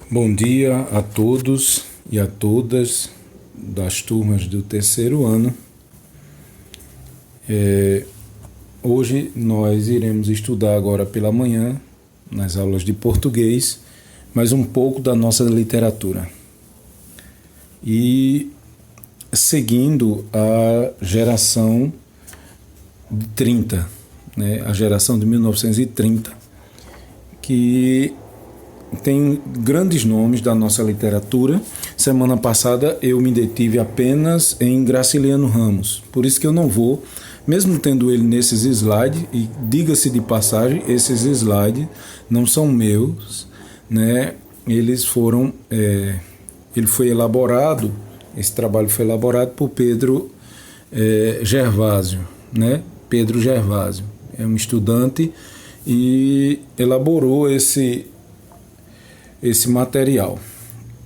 Bom dia a todos e a todas das turmas do terceiro ano. Hoje nós iremos estudar agora pela manhã, nas aulas de português, mais um pouco da nossa literatura. E seguindo a geração de 30, a geração de 1930, que tem grandes nomes da nossa literatura. Semana passada eu me detive apenas em Graciliano Ramos, por isso que eu não vou, mesmo tendo ele nesses slides, e diga-se de passagem, esses slides não são meus, eles foram, ele foi elaborado, esse trabalho foi elaborado por Pedro Gervásio, Pedro Gervásio é um estudante e elaborou esse material.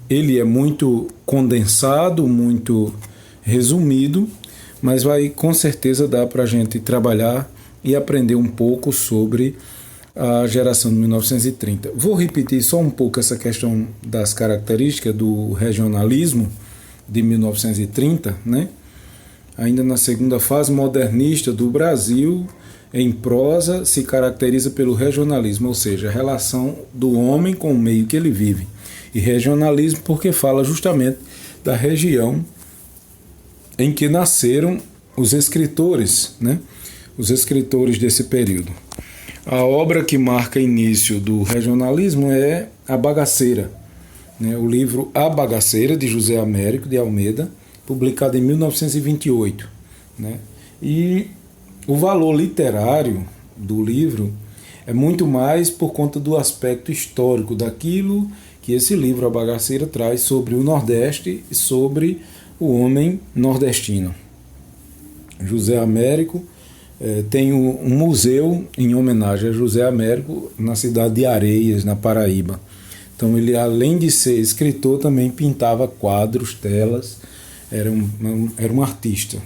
Ele é muito condensado, muito resumido, mas vai com certeza dar para a gente trabalhar e aprender um pouco sobre a geração de 1930. Vou repetir só um pouco essa questão das características do regionalismo de 1930, Ainda na segunda fase modernista do Brasil, em prosa, se caracteriza pelo regionalismo, ou seja, a relação do homem com o meio que ele vive. E regionalismo porque fala justamente da região em que nasceram os escritores, os escritores desse período. A obra que marca início do regionalismo é A Bagaceira, o livro A Bagaceira, de José Américo de Almeida, publicado em 1928. E o valor literário do livro é muito mais por conta do aspecto histórico daquilo que esse livro, A Bagaceira, traz sobre o Nordeste e sobre o homem nordestino. José Américo tem um museu em homenagem a José Américo na cidade de Areias, na Paraíba. Então ele, além de ser escritor, também pintava quadros, telas, era um artista.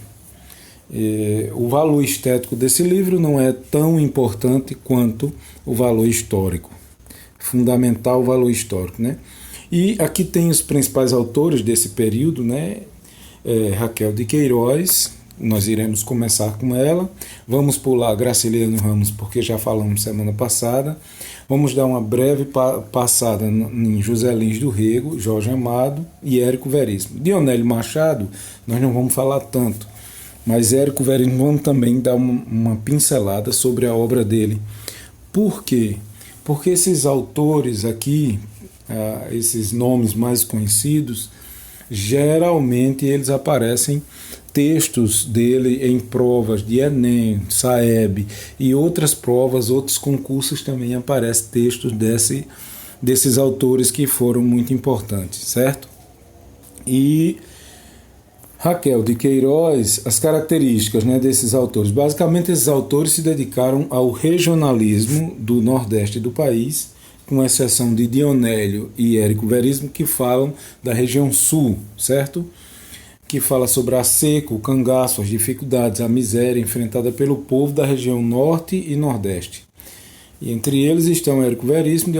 O valor estético desse livro não é tão importante quanto o valor histórico. Fundamental o valor histórico, E aqui tem os principais autores desse período, Raquel de Queiroz, nós iremos começar com ela. Vamos pular Graciliano Ramos, porque já falamos semana passada. Vamos dar uma breve passada em José Lins do Rego, Jorge Amado e Érico Veríssimo. Dionélio Machado, nós não vamos falar tanto, mas Érico Veríssimo vamos também dar uma pincelada sobre a obra dele. Por quê? Porque esses autores aqui, esses nomes mais conhecidos, geralmente eles aparecem textos dele em provas de Enem, Saeb e outras provas, outros concursos também aparecem textos desses autores que foram muito importantes, certo? E Raquel de Queiroz, as características desses autores. Basicamente, esses autores se dedicaram ao regionalismo do Nordeste do país, com exceção de Dionélio e Érico Veríssimo, que falam da região sul, certo? Que fala sobre a seca, o cangaço, as dificuldades, a miséria enfrentada pelo povo da região norte e nordeste. E entre eles estão Érico Veríssimo,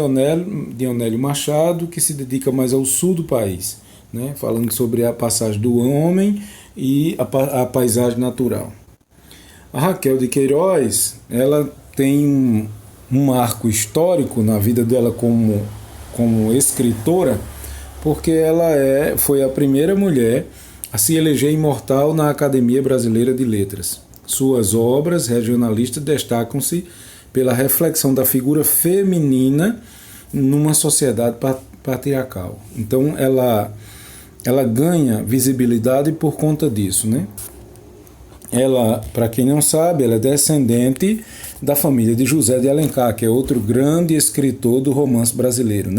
Dionélio Machado, que se dedica mais ao sul do país, falando sobre a passagem do homem e a paisagem natural. A Raquel de Queiroz, ela tem um marco histórico na vida dela como escritora, porque ela foi a primeira mulher a se eleger imortal na Academia Brasileira de Letras. Suas obras regionalistas destacam-se pela reflexão da figura feminina numa sociedade patriarcal. Então ela ganha visibilidade por conta disso, Ela, para quem não sabe, ela é descendente da família de José de Alencar, que é outro grande escritor do romance brasileiro,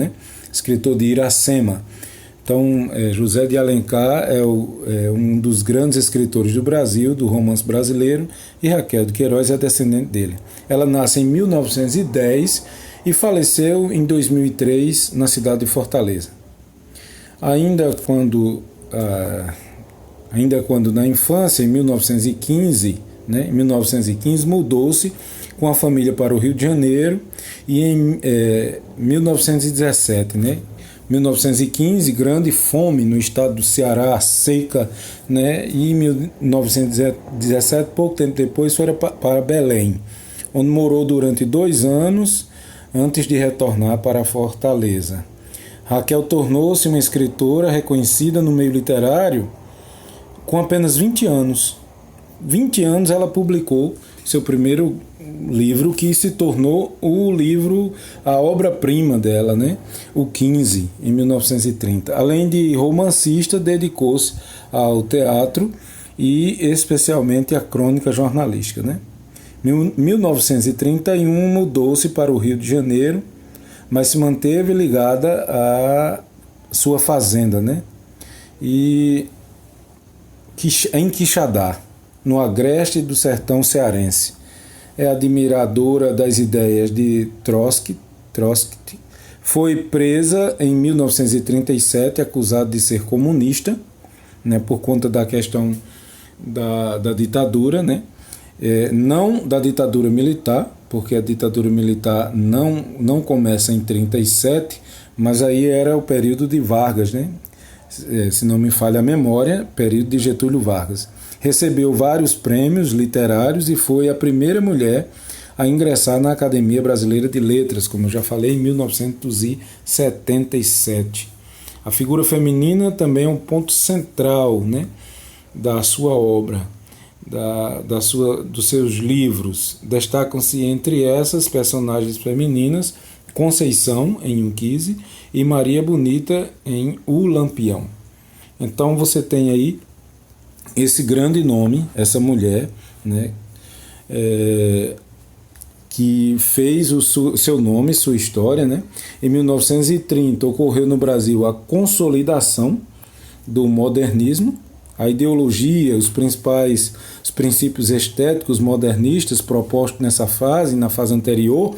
Escritor de Iracema. Então, José de Alencar é um dos grandes escritores do Brasil, do romance brasileiro, e Raquel de Queiroz é descendente dele. Ela nasce em 1910 e faleceu em 2003 na cidade de Fortaleza. Ainda quando na infância, em 1915, em 1915 mudou-se com a família para o Rio de Janeiro e em 1917, 1915, grande fome no estado do Ceará, seca, né? E em 1917, pouco tempo depois, foi para Belém, onde morou durante 2 anos antes de retornar para Fortaleza. Raquel tornou-se uma escritora reconhecida no meio literário com apenas 20 anos. 20 anos ela publicou seu primeiro livro, que se tornou o livro, a obra-prima dela, né? O 15, em 1930. Além de romancista, dedicou-se ao teatro e especialmente à crônica jornalística, né? Em 1931 mudou-se para o Rio de Janeiro, mas se manteve ligada à sua fazenda, né? E em Quixadá, no agreste do sertão cearense. É admiradora das ideias de Trotsky. Foi presa em 1937, acusada de ser comunista, né, por conta da questão da ditadura, né? Não da ditadura militar, porque a ditadura militar não começa em 1937, mas aí era o período de Vargas, né? Se não me falha a memória, período de Getúlio Vargas. Recebeu vários prêmios literários e foi a primeira mulher a ingressar na Academia Brasileira de Letras, como eu já falei, em 1977. A figura feminina também é um ponto central, né, da sua obra, dos seus livros. Destacam-se entre essas personagens femininas Conceição, em Unquise, e Maria Bonita, em O Lampião. Então você tem aí esse grande nome, essa mulher, né, que fez o seu nome, sua história, né? Em 1930 ocorreu no Brasil a consolidação do modernismo, a ideologia, os princípios estéticos modernistas propostos nessa fase, na fase anterior,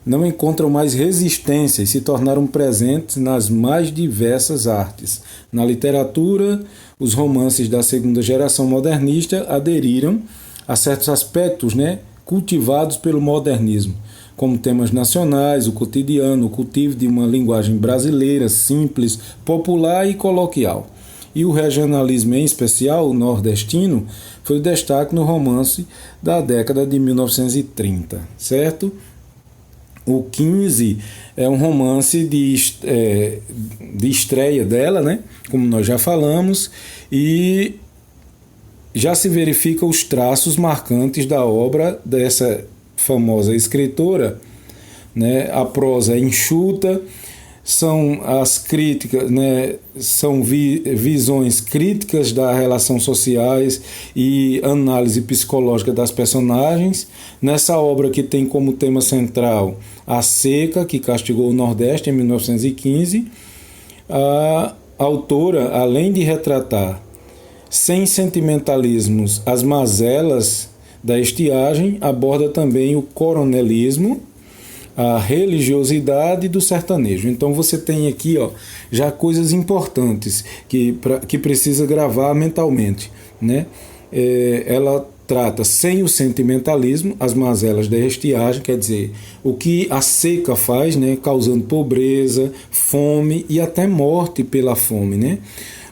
não encontram mais resistência e se tornaram presentes nas mais diversas artes. Na literatura, os romances da segunda geração modernista aderiram a certos aspectos, né, cultivados pelo modernismo, como temas nacionais, o cotidiano, o cultivo de uma linguagem brasileira, simples, popular e coloquial. E o regionalismo, em especial o nordestino, foi o destaque no romance da década de 1930, certo? O 15 é um romance de estreia dela, né? Como nós já falamos, e já se verifica os traços marcantes da obra dessa famosa escritora, né? A prosa é enxuta, são as críticas, né? São visões críticas das relações sociais e análise psicológica das personagens. Nessa obra, que tem como tema central a seca que castigou o Nordeste em 1915, a autora, além de retratar sem sentimentalismos as mazelas da estiagem, aborda também o coronelismo, a religiosidade do sertanejo. Então você tem aqui, já coisas importantes que precisa gravar mentalmente, né? Ela trata sem o sentimentalismo as mazelas da estiagem, quer dizer, o que a seca faz, né, causando pobreza, fome e até morte pela fome, né?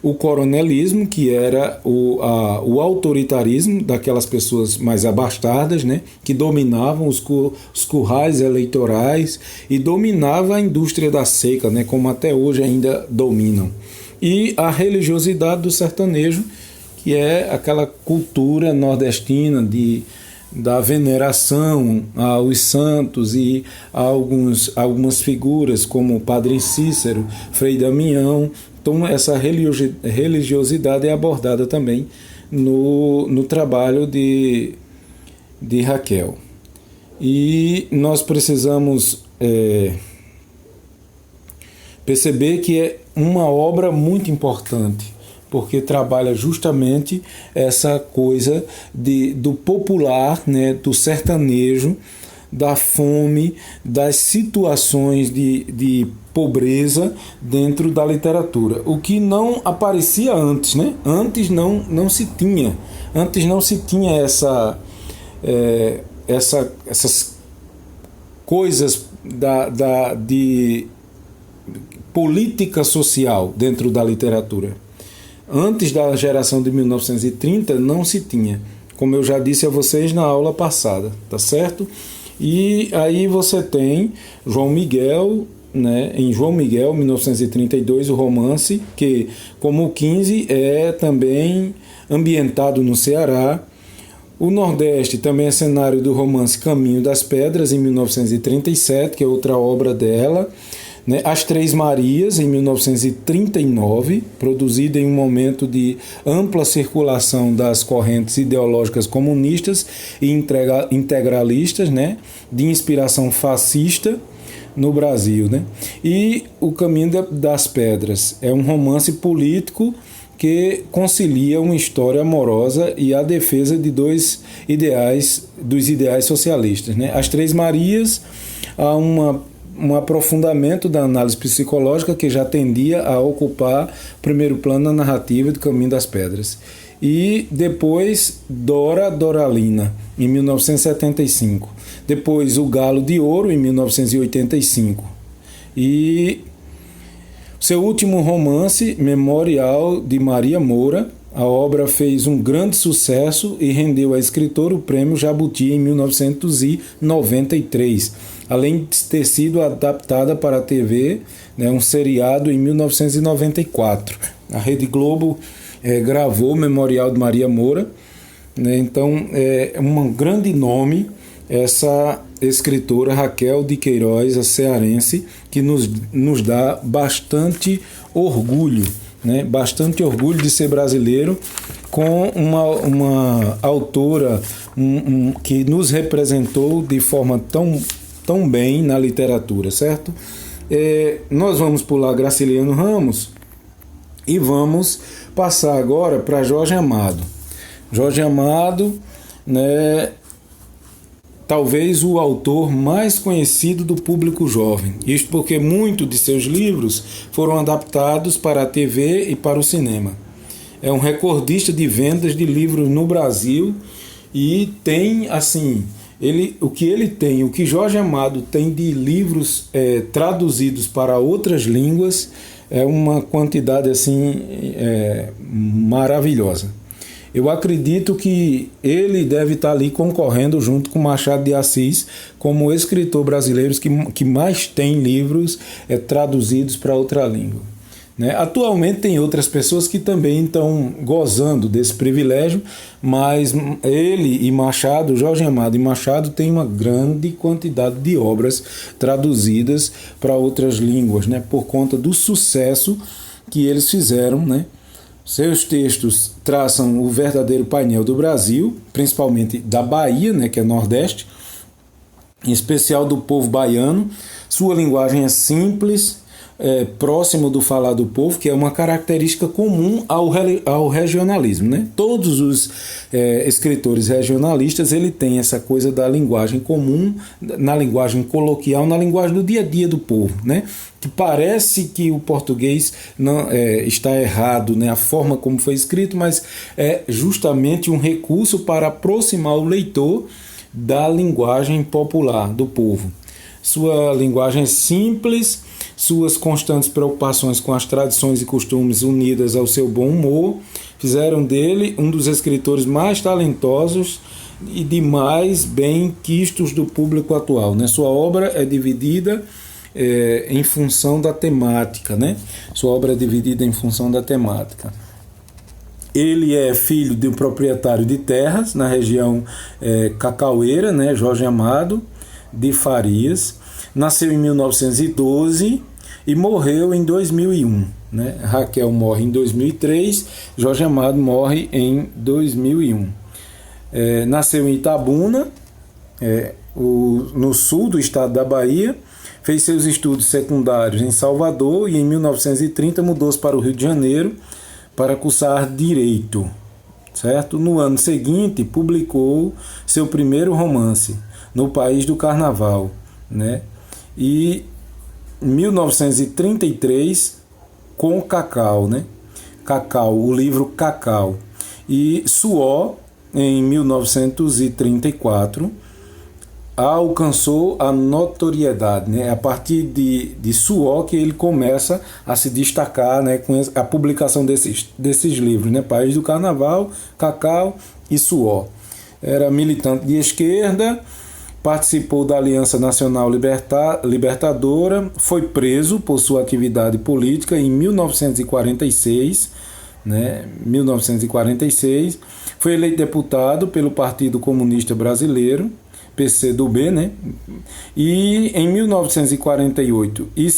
O coronelismo, que era o autoritarismo daquelas pessoas mais abastadas, né, que dominavam os currais eleitorais e dominava a indústria da seca, né, como até hoje ainda dominam. E a religiosidade do sertanejo, que é aquela cultura nordestina da veneração aos santos e a algumas figuras como Padre Cícero, Frei Damião. Então essa religiosidade é abordada também no trabalho de Raquel. E nós precisamos perceber que é uma obra muito importante, porque trabalha justamente essa coisa do popular, né, do sertanejo, da fome, das situações de pobreza dentro da literatura, o que não aparecia antes, né? Antes não se tinha essas coisas política social dentro da literatura. Antes da geração de 1930 não se tinha, como eu já disse a vocês na aula passada, tá certo? E aí você tem João Miguel, né, em João Miguel, 1932, o romance, que, como o 15, é também ambientado no Ceará. O Nordeste também é cenário do romance Caminho das Pedras, em 1937, que é outra obra dela. Né? As Três Marias, em 1939, produzida em um momento de ampla circulação das correntes ideológicas comunistas e integralistas, né? De inspiração fascista no Brasil. Né? E O Caminho das Pedras é um romance político que concilia uma história amorosa e a defesa de dos ideais socialistas. Né? As Três Marias, há um aprofundamento da análise psicológica que já tendia a ocupar o primeiro plano na narrativa do Caminho das Pedras. E depois Doralina, em 1975. Depois O Galo de Ouro, em 1985. E seu último romance, Memorial de Maria Moura. A obra fez um grande sucesso e rendeu à escritora o Prêmio Jabuti em 1993, além de ter sido adaptada para a TV, né, um seriado em 1994. A Rede Globo gravou Memorial de Maria Moura, né, então é um grande nome essa escritora Raquel de Queiroz, a cearense, que nos dá bastante orgulho. Né, bastante orgulho de ser brasileiro com uma autora que nos representou de forma tão bem na literatura, certo? Nós vamos pular Graciliano Ramos e vamos passar agora para Jorge Amado. Jorge Amado, né, talvez o autor mais conhecido do público jovem. Isto porque muitos de seus livros foram adaptados para a TV e para o cinema. É um recordista de vendas de livros no Brasil e tem, assim, o que Jorge Amado tem de livros traduzidos para outras línguas é uma quantidade assim maravilhosa. Eu acredito que ele deve estar ali concorrendo junto com Machado de Assis como escritor brasileiro que mais tem livros traduzidos para outra língua. Né? Atualmente tem outras pessoas que também estão gozando desse privilégio, mas ele e Machado, Jorge Amado e Machado, têm uma grande quantidade de obras traduzidas para outras línguas, né? Por conta do sucesso que eles fizeram, né? Seus textos traçam o verdadeiro painel do Brasil, principalmente da Bahia, né, que é Nordeste, em especial do povo baiano. Sua linguagem é simples, próximo do falar do povo, que é uma característica comum ao regionalismo. Né? Todos os escritores regionalistas ele tem essa coisa da linguagem comum, na linguagem coloquial, na linguagem do dia a dia do povo, né? Que parece que o português não está errado, né? A forma como foi escrito, mas é justamente um recurso para aproximar o leitor da linguagem popular do povo. Sua linguagem é simples, suas constantes preocupações com as tradições e costumes unidas ao seu bom humor fizeram dele um dos escritores mais talentosos e de mais bem quistos do público atual. Né? Sua obra é dividida em função da temática. Né? Sua obra é dividida em função da temática. Ele é filho de um proprietário de terras na região cacaueira, né? Jorge Amado de Farias. Nasceu em 1912 e morreu em 2001. Né? Raquel morre em 2003, Jorge Amado morre em 2001. Nasceu em Itabuna, no sul do estado da Bahia, fez seus estudos secundários em Salvador e em 1930 mudou-se para o Rio de Janeiro para cursar Direito. Certo? No ano seguinte, publicou seu primeiro romance, No País do Carnaval. Né? E em 1933, com Cacau, né? Cacau, o livro Cacau. E Suó, em 1934, alcançou a notoriedade, né? A partir de Suó que ele começa a se destacar, né? Com a publicação desses livros, né? País do Carnaval, Cacau e Suó. Era militante de esquerda, participou da Aliança Nacional Libertadora, foi preso por sua atividade política em 1946, né? 1946, foi eleito deputado pelo Partido Comunista Brasileiro, PCdoB, né? E em 1948 e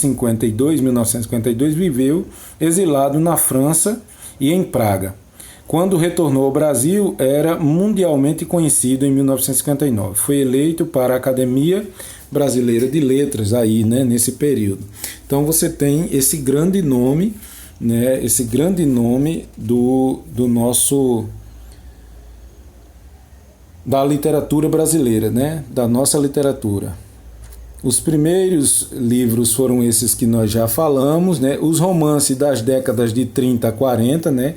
1952 viveu exilado na França e em Praga. Quando retornou ao Brasil, era mundialmente conhecido em 1959. Foi eleito para a Academia Brasileira de Letras aí, né, nesse período. Então você tem esse grande nome, né, esse grande nome do nosso da literatura brasileira, né, da nossa literatura. Os primeiros livros foram esses que nós já falamos, né, os romances das décadas de 30 a 40, né,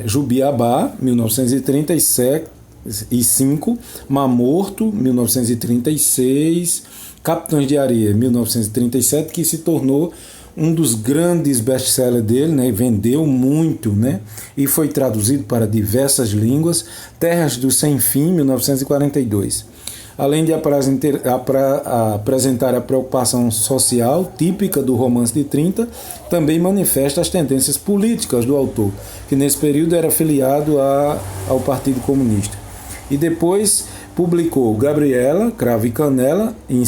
Jubiabá, 1935, Mar Morto, 1936, Capitães de Areia, 1937, que se tornou um dos grandes best-sellers dele, né, vendeu muito, né, e foi traduzido para diversas línguas, Terras do Sem Fim, 1942. Além de apresentar a preocupação social típica do romance de 30, também manifesta as tendências políticas do autor, que nesse período era filiado ao Partido Comunista. E depois publicou Gabriela, Cravo e Canela, em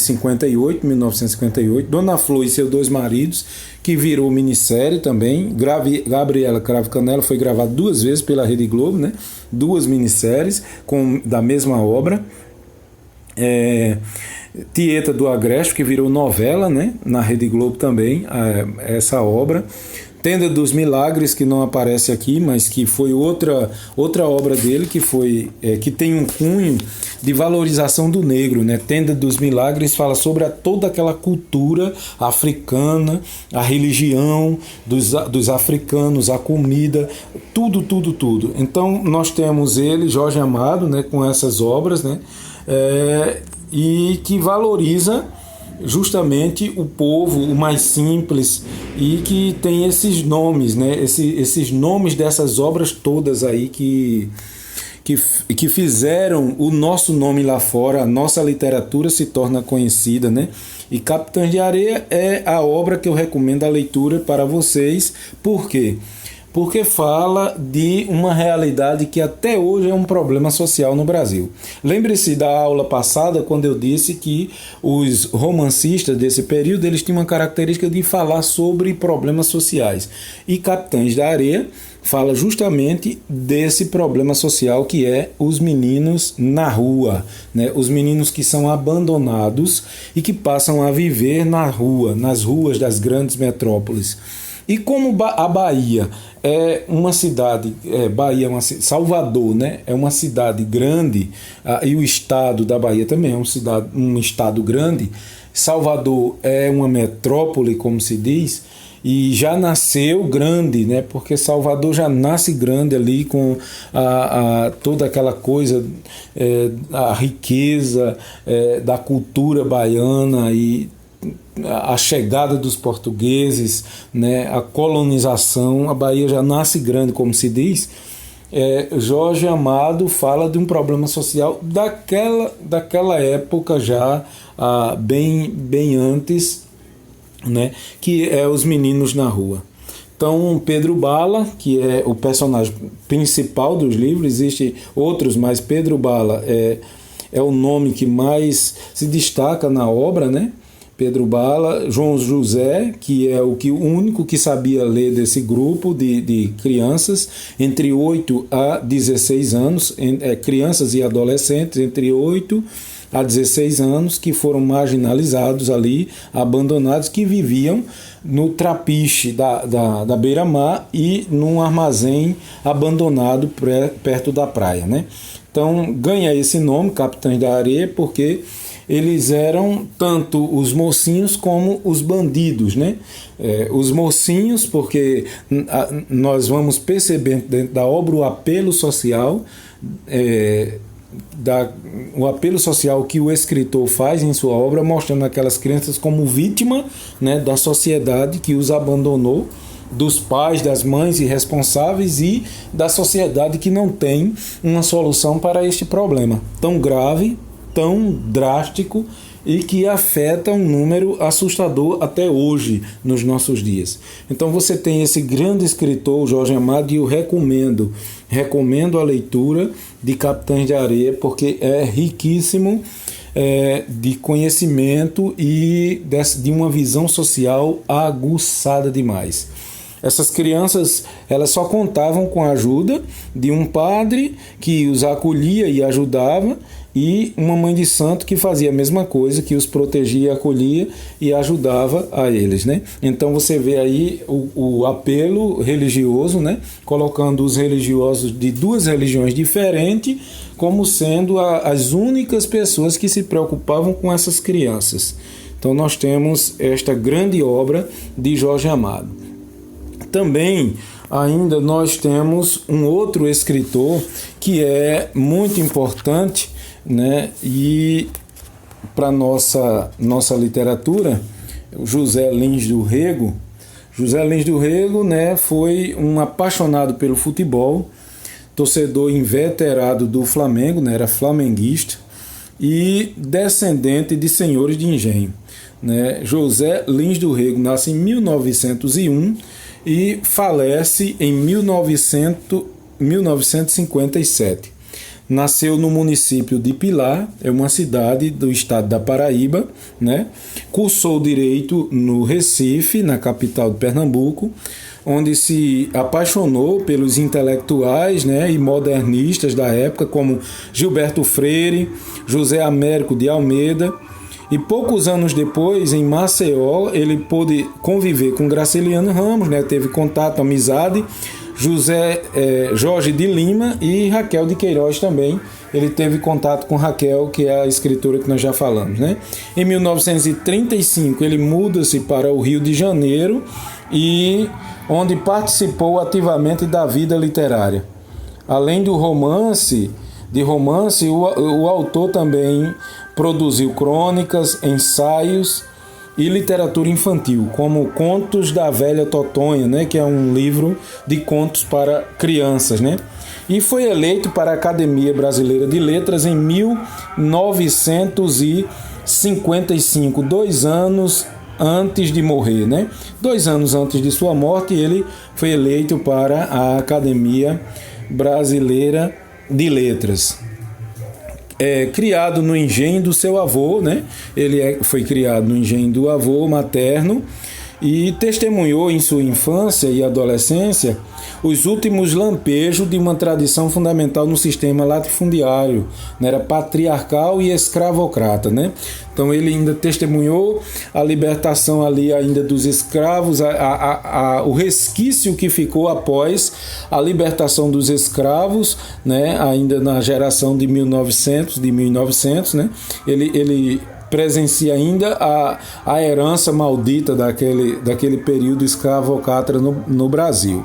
1958, Dona Flor e seus dois maridos, que virou minissérie também. Gabriela, Cravo e Canela foi gravado 2 vezes pela Rede Globo, né? 2 minisséries da mesma obra. Tieta do Agreste, que virou novela, né, na Rede Globo também, essa obra. Tenda dos Milagres, que não aparece aqui, mas que foi outra obra dele, que tem um cunho de valorização do negro, né? Tenda dos Milagres fala sobre toda aquela cultura africana, a religião dos africanos, a comida, tudo. Então nós temos ele, Jorge Amado, né, com essas obras, né? E que valoriza justamente o povo, o mais simples, e que tem esses nomes, né? Esses nomes dessas obras todas aí que fizeram o nosso nome lá fora, a nossa literatura se torna conhecida, né? E Capitães de Areia é a obra que eu recomendo a leitura para vocês. Por quê? Porque fala de uma realidade que até hoje é um problema social no Brasil. Lembre-se da aula passada, quando eu disse que os romancistas desse período eles tinham uma característica de falar sobre problemas sociais. E Capitães da Areia fala justamente desse problema social que é os meninos na rua, né? Os meninos que são abandonados e que passam a viver na rua, nas ruas das grandes metrópoles. E como a Bahia é uma cidade, Salvador, né, é uma cidade grande, e o estado da Bahia também é um estado grande, Salvador é uma metrópole, como se diz, e já nasceu grande, né, porque Salvador já nasce grande ali com toda aquela coisa, a riqueza da cultura baiana e a chegada dos portugueses, né, a colonização. A Bahia já nasce grande, como se diz. Jorge Amado fala de um problema social daquela época já, bem antes, né, que é os meninos na rua. Então, Pedro Bala, que é o personagem principal dos livros, existem outros, mas Pedro Bala é o nome que mais se destaca na obra, né? Pedro Bala, João José, que é o único que sabia ler desse grupo de crianças entre 8 a 16 anos, crianças e adolescentes entre 8 a 16 anos, que foram marginalizados ali, abandonados, que viviam no trapiche da beira-mar e num armazém abandonado perto da praia, né? Então ganha esse nome, Capitães da Areia, porque eles eram tanto os mocinhos como os bandidos, né? Os mocinhos, porque nós vamos perceber dentro da obra o apelo social o apelo social que o escritor faz em sua obra, mostrando aquelas crianças como vítima, né, da sociedade que os abandonou, dos pais, das mães irresponsáveis e da sociedade que não tem uma solução para este problema tão grave, tão drástico e que afeta um número assustador até hoje, nos nossos dias. Então você tem esse grande escritor, Jorge Amado, e eu recomendo a leitura de Capitães de Areia, porque é riquíssimo de conhecimento e de uma visão social aguçada demais. Essas crianças, elas só contavam com a ajuda de um padre que os acolhia e ajudava, e uma mãe de santo que fazia a mesma coisa, que os protegia, acolhia e ajudava a eles, né? Então você vê aí o apelo religioso, né? Colocando os religiosos de duas religiões diferentes como sendo as únicas pessoas que se preocupavam com essas crianças. Então nós temos esta grande obra de Jorge Amado. Também ainda nós temos um outro escritor que é muito importante, né, e para nossa literatura, José Lins do Rego. José Lins do Rego, né, foi um apaixonado pelo futebol, torcedor inveterado do Flamengo, né, era flamenguista e descendente de senhores de engenho, né. José Lins do Rego nasce em 1901 e falece em 1957. Nasceu no município de Pilar, é uma cidade do estado da Paraíba, né? Cursou Direito no Recife, na capital de Pernambuco, onde se apaixonou pelos intelectuais, né, e modernistas da época, como Gilberto Freire, José Américo de Almeida. E poucos anos depois, em Maceió, ele pôde conviver com Graciliano Ramos, né? Teve contato, amizade, Jorge de Lima e Raquel de Queiroz também. Ele teve contato com Raquel, que é a escritora que nós já falamos, né? Em 1935, ele muda-se para o Rio de Janeiro, e onde participou ativamente da vida literária. Além do romance, o autor também produziu crônicas, ensaios e literatura infantil, como Contos da Velha Totonha, né, que é um livro de contos para crianças, né? E foi eleito para a Academia Brasileira de Letras em 1955, 2 anos antes de morrer, né? 2 anos antes de sua morte, ele foi eleito para a Academia Brasileira de Letras. Criado no engenho do seu avô, né? Ele foi criado no engenho do avô materno e testemunhou em sua infância e adolescência os últimos lampejos de uma tradição fundamental no sistema latifundiário, né? Era patriarcal e escravocrata, né? Então ele ainda testemunhou a libertação ali ainda dos escravos, o resquício que ficou após a libertação dos escravos, né? Ainda na geração de 1900, né? Ele presencia ainda a herança maldita daquele período escravocrata no Brasil.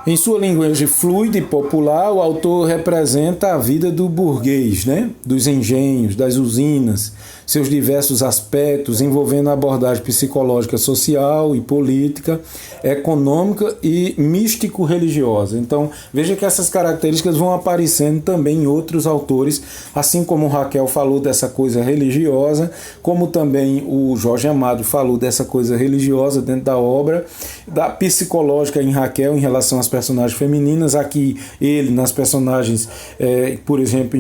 Em sua linguagem fluida e popular, o autor representa a vida do burguês, né? Dos engenhos, das usinas, seus diversos aspectos, envolvendo a abordagem psicológica, social e política, econômica e místico-religiosa. Então, veja que essas características vão aparecendo também em outros autores, assim como Raquel falou dessa coisa religiosa, como também o Jorge Amado falou dessa coisa religiosa dentro da obra, da psicológica em Raquel em relação às personagens femininas. Aqui ele nas personagens, por exemplo,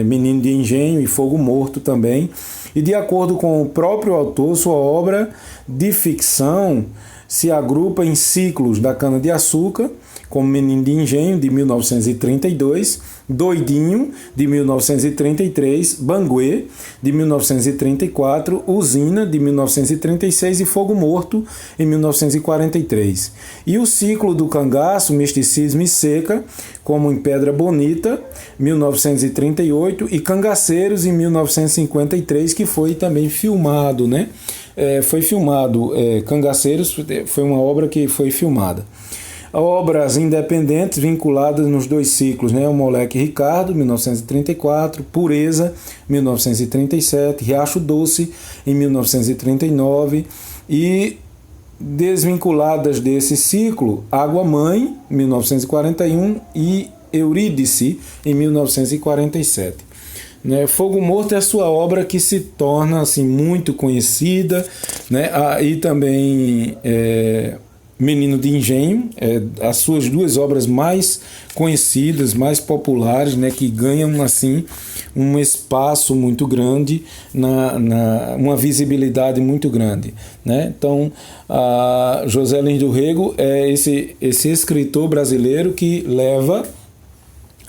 Menino de Engenho e Fogo Morto também. E de acordo com o próprio autor, sua obra de ficção se agrupa em ciclos da cana-de-açúcar, como Menino de Engenho, de 1932, Doidinho, de 1933, Banguê, de 1934, Usina, de 1936 e Fogo Morto, em 1943. E o ciclo do cangaço, Misticismo e Seca, como em Pedra Bonita, 1938, e Cangaceiros, em 1953, que foi também filmado, né? Cangaceiros foi uma obra que foi filmada. Obras independentes vinculadas nos dois ciclos, né? O Moleque Ricardo, 1934, Pureza, 1937, Riacho Doce, em 1939, e desvinculadas desse ciclo, Água Mãe, 1941, e Eurídice, em 1947. Né? Fogo Morto é a sua obra que se torna assim, muito conhecida, né? E também Menino de Engenho, as suas duas obras mais conhecidas, mais populares, né? Que ganham assim um espaço muito grande, uma visibilidade muito grande. Né? Então, José Lins do Rego é esse escritor brasileiro que leva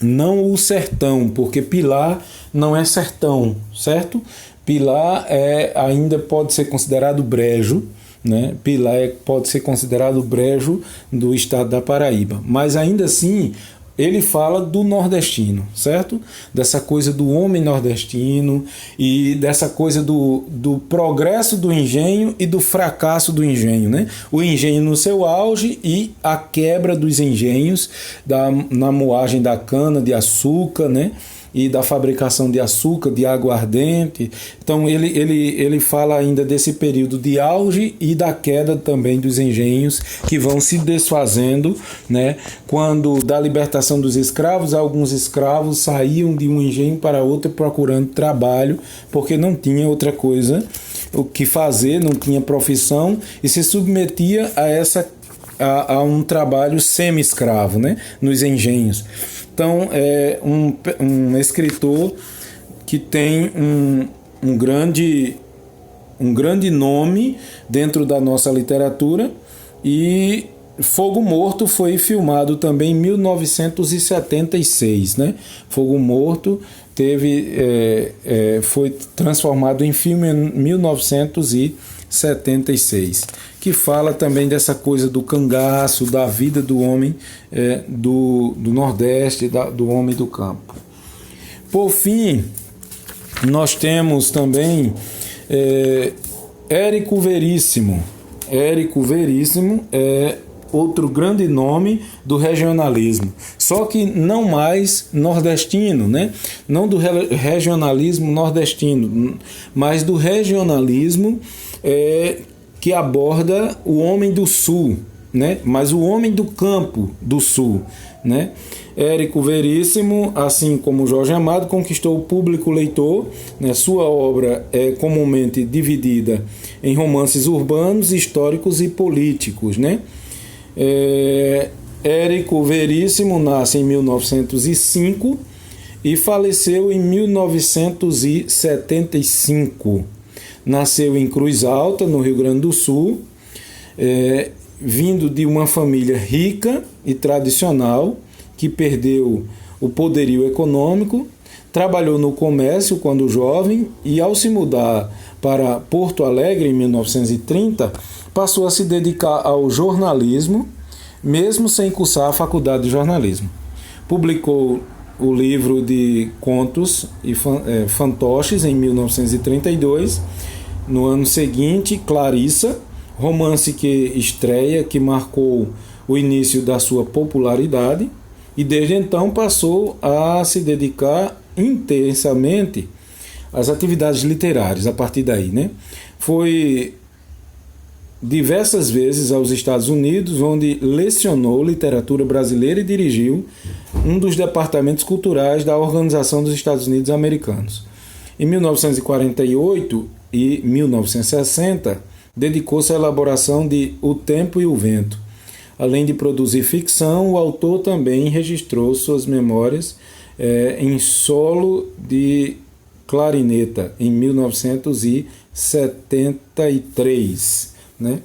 não o sertão, porque Pilar não é sertão, certo? Pilar ainda pode ser considerado brejo, né? Pilar pode ser considerado brejo do estado da Paraíba, mas ainda assim ele fala do nordestino, certo? Dessa coisa do homem nordestino e dessa coisa do progresso do engenho e do fracasso do engenho, né? O engenho no seu auge e a quebra dos engenhos na moagem da cana de açúcar, né? E da fabricação de açúcar, de aguardente. Então ele fala ainda desse período de auge e da queda também dos engenhos que vão se desfazendo, né? Quando da libertação dos escravos, alguns escravos saíam de um engenho para outro procurando trabalho, porque não tinha outra coisa o que fazer, não tinha profissão e se submetia a um trabalho semi-escravo, né? Nos engenhos. Então, é um escritor que tem um grande nome dentro da nossa literatura, e Fogo Morto foi filmado também em 1976. Né? Fogo Morto foi transformado em filme em 1976, que fala também dessa coisa do cangaço, da vida do homem do Nordeste, do homem do campo. Por fim, nós temos também Érico Veríssimo. Érico Veríssimo é outro grande nome do regionalismo, só que não mais nordestino, né? Não do regionalismo nordestino, mas do regionalismo que aborda o homem do sul, né? Mas o homem do campo do sul, né? Érico Veríssimo, assim como Jorge Amado, conquistou o público leitor, né? Sua obra é comumente dividida em romances urbanos, históricos e políticos, né? Érico Veríssimo nasce em 1905 e faleceu em 1975. Nasceu em Cruz Alta, no Rio Grande do Sul, vindo de uma família rica e tradicional, que perdeu o poderio econômico, trabalhou no comércio quando jovem e, ao se mudar para Porto Alegre em 1930, passou a se dedicar ao jornalismo, mesmo sem cursar a faculdade de jornalismo. Publicou o livro de contos e fantoches em 1932. No ano seguinte, Clarissa, romance que marcou o início da sua popularidade, e desde então passou a se dedicar intensamente às atividades literárias a partir daí, né? Foi diversas vezes aos Estados Unidos, onde lecionou literatura brasileira e dirigiu um dos departamentos culturais da Organização dos Estados Unidos Americanos. Em 1948 e 1960, dedicou-se à elaboração de O Tempo e o Vento. Além de produzir ficção, o autor também registrou suas memórias em solo de clarineta, em 1973. Né?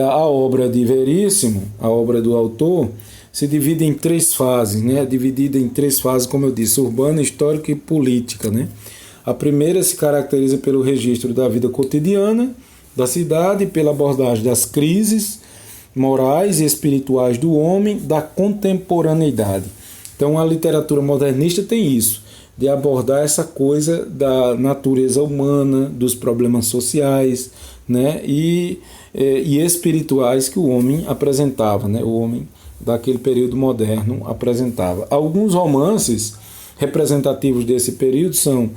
A obra de Veríssimo, a obra do autor, se divide em três fases, né? Dividida em três fases, como eu disse, urbana, histórica e política. Né? A primeira se caracteriza pelo registro da vida cotidiana da cidade, pela abordagem das crises morais e espirituais do homem, da contemporaneidade. Então a literatura modernista tem isso, de abordar essa coisa da natureza humana, dos problemas sociais, né? E espirituais que o homem apresentava, né? O homem daquele período moderno apresentava. Alguns romances representativos desse período são,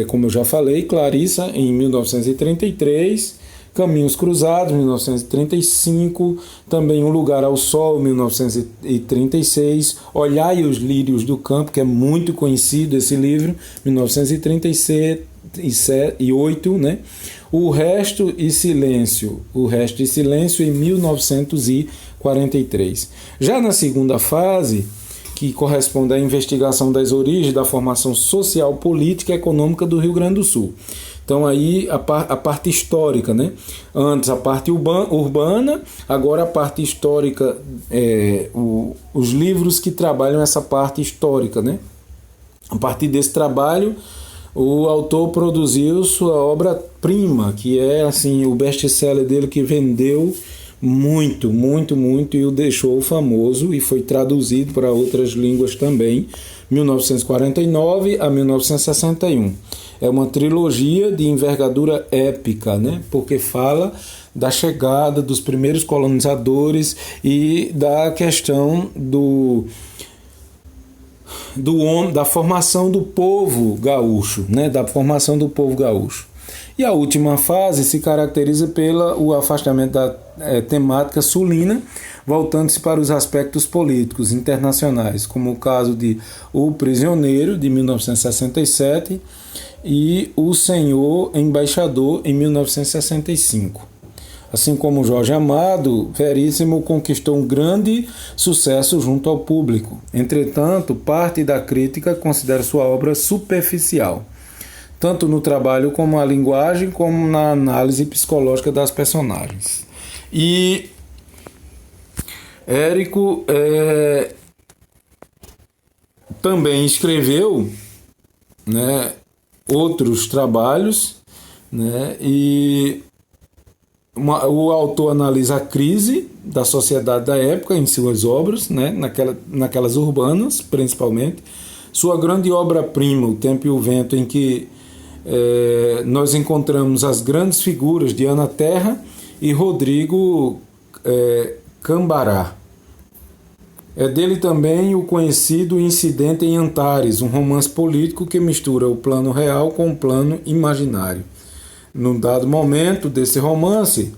como eu já falei, Clarissa, em 1933, Caminhos Cruzados, 1935, também Um Lugar ao Sol, 1936, Olhai os Lírios do Campo, que é muito conhecido esse livro, 1938, né? O Resto e Silêncio, em 1943. Já na segunda fase, que corresponde à investigação das origens da formação social, política e econômica do Rio Grande do Sul. Então aí a parte histórica, né? Antes a parte urbana, agora a parte histórica, os livros que trabalham essa parte histórica, né? A partir desse trabalho, o autor produziu sua obra-prima, que é assim, o best-seller dele, que vendeu muito, muito, muito, e o deixou famoso e foi traduzido para outras línguas também, 1949 a 1961. É uma trilogia de envergadura épica, né? Porque fala da chegada dos primeiros colonizadores e da questão da formação do povo gaúcho, né? Da formação do povo gaúcho. E a última fase se caracteriza pelo afastamento da temática sulina, voltando-se para os aspectos políticos internacionais, como o caso de O Prisioneiro, de 1967, e O Senhor Embaixador, em 1965. Assim como Jorge Amado, Veríssimo conquistou um grande sucesso junto ao público. Entretanto, parte da crítica considera sua obra superficial, tanto no trabalho como na linguagem, como na análise psicológica das personagens. E Érico também escreveu, né, outros trabalhos, né, e o autor analisa a crise da sociedade da época em suas obras, né, naquelas urbanas, principalmente. Sua grande obra-prima, O Tempo e o Vento, em que nós encontramos as grandes figuras de Ana Terra e Rodrigo Cambará. É dele também o conhecido Incidente em Antares, um romance político que mistura o plano real com o plano imaginário. Num dado momento desse romance,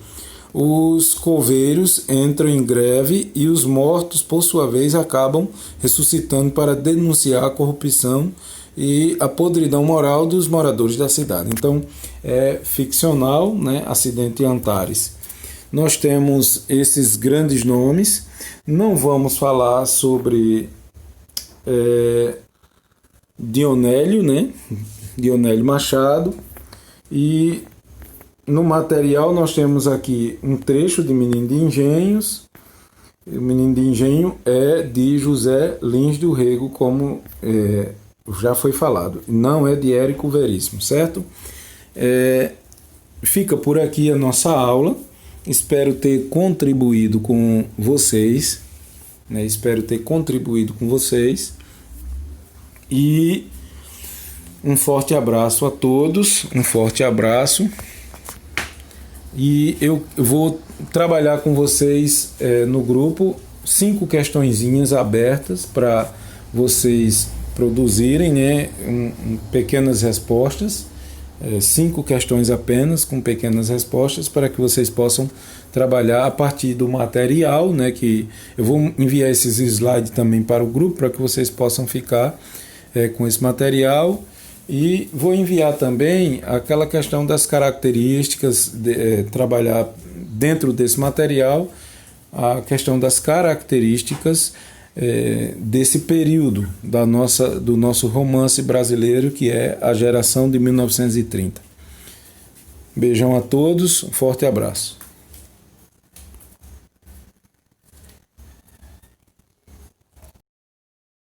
os coveiros entram em greve e os mortos, por sua vez, acabam ressuscitando para denunciar a corrupção e a podridão moral dos moradores da cidade. Então, é ficcional, né? Acidente em Antares. Nós temos esses grandes nomes. Não vamos falar sobre Dionélio, né? Dionélio Machado. E no material nós temos aqui um trecho de Menino de Engenhos. O Menino de Engenho é de José Lins do Rego, como já foi falado. Não é de Érico Veríssimo, certo? Fica por aqui a nossa aula. Espero ter contribuído com vocês, né? E um forte abraço a todos, E eu vou trabalhar com vocês no grupo 5 questõezinhas abertas para vocês produzirem, né, pequenas respostas. 5 questões apenas, com pequenas respostas, para que vocês possam trabalhar a partir do material, né, que eu vou enviar esses slides também para o grupo, para que vocês possam ficar com esse material, e vou enviar também aquela questão das características, trabalhar dentro desse material a questão das características desse período do nosso romance brasileiro, que é a geração de 1930. Beijão a todos, um forte abraço.